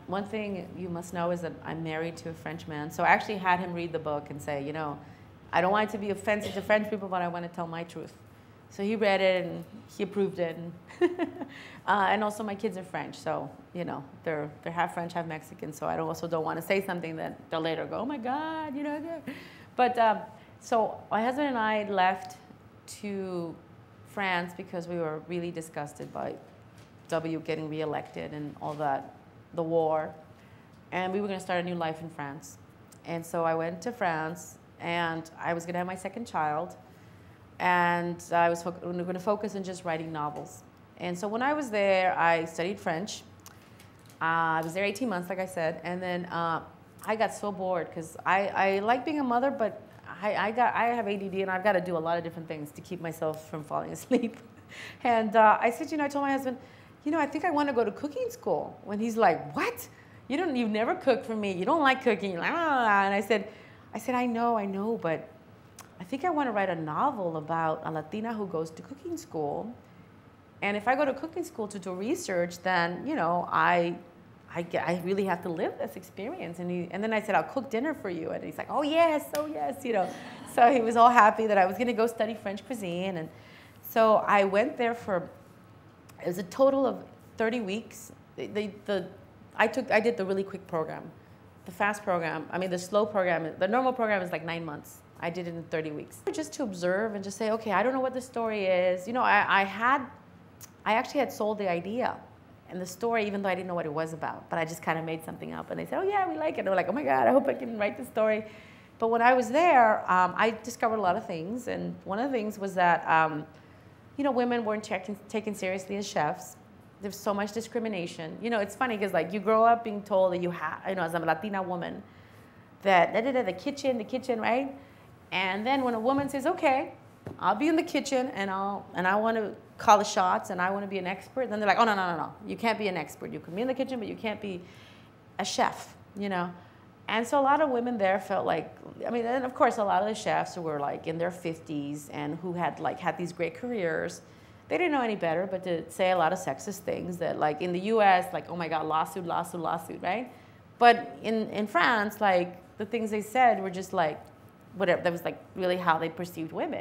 One thing you must know is that I'm married to a French man. So I actually had him read the book and say, you know, I don't want it to be offensive to French people, but I want to tell my truth. So he read it and he approved it. And also my kids are French, so you know they're half French, half Mexican. So I also don't want to say something that they'll later go, oh my God, you know. But so my husband and I left to France because we were really disgusted by W getting reelected and all that, the war, and we were going to start a new life in France. And so I went to France, and I was going to have my second child. And I was going to focus on just writing novels. And so when I was there, I studied French. I was there 18 months, like I said. And then I got so bored because I like being a mother, but I have ADD and I've got to do a lot of different things to keep myself from falling asleep. And I said, you know, I told my husband, you know, I think I want to go to cooking school. When he's like, what? You've never cooked for me. You don't like cooking. You're like, ah. And I said, I know, but I think I want to write a novel about a Latina who goes to cooking school. And if I go to cooking school to do research, then, you know, I really have to live this experience. And then I said, I'll cook dinner for you. And he's like, oh, yes, you know. So he was all happy that I was going to go study French cuisine. And so I went there it was a total of 30 weeks. I did the really quick program. The fast program, I mean, the slow program, the normal program is like 9 months. I did it in 30 weeks. Just to observe and just say, okay, I don't know what the story is. You know, I actually had sold the idea and the story, even though I didn't know what it was about, but I just kind of made something up. And they said, oh yeah, we like it. And they were like, oh my God, I hope I can write the story. But when I was there, I discovered a lot of things. And one of the things was that, you know, women weren't taken seriously as chefs. There's so much discrimination. You know, it's funny because like you grow up being told that you have, you know, as a Latina woman, that the kitchen, right? And then when a woman says, okay, I'll be in the kitchen and I want to call the shots and I want to be an expert, then they're like, oh, no. You can't be an expert. You can be in the kitchen, but you can't be a chef, you know? And so a lot of women there felt like, I mean, and of course, a lot of the chefs who were like in their 50s and who had these great careers, they didn't know any better but to say a lot of sexist things that like in the US, like, oh my God, lawsuit, right? But in France, like the things they said were just like, whatever, that was like really how they perceived women.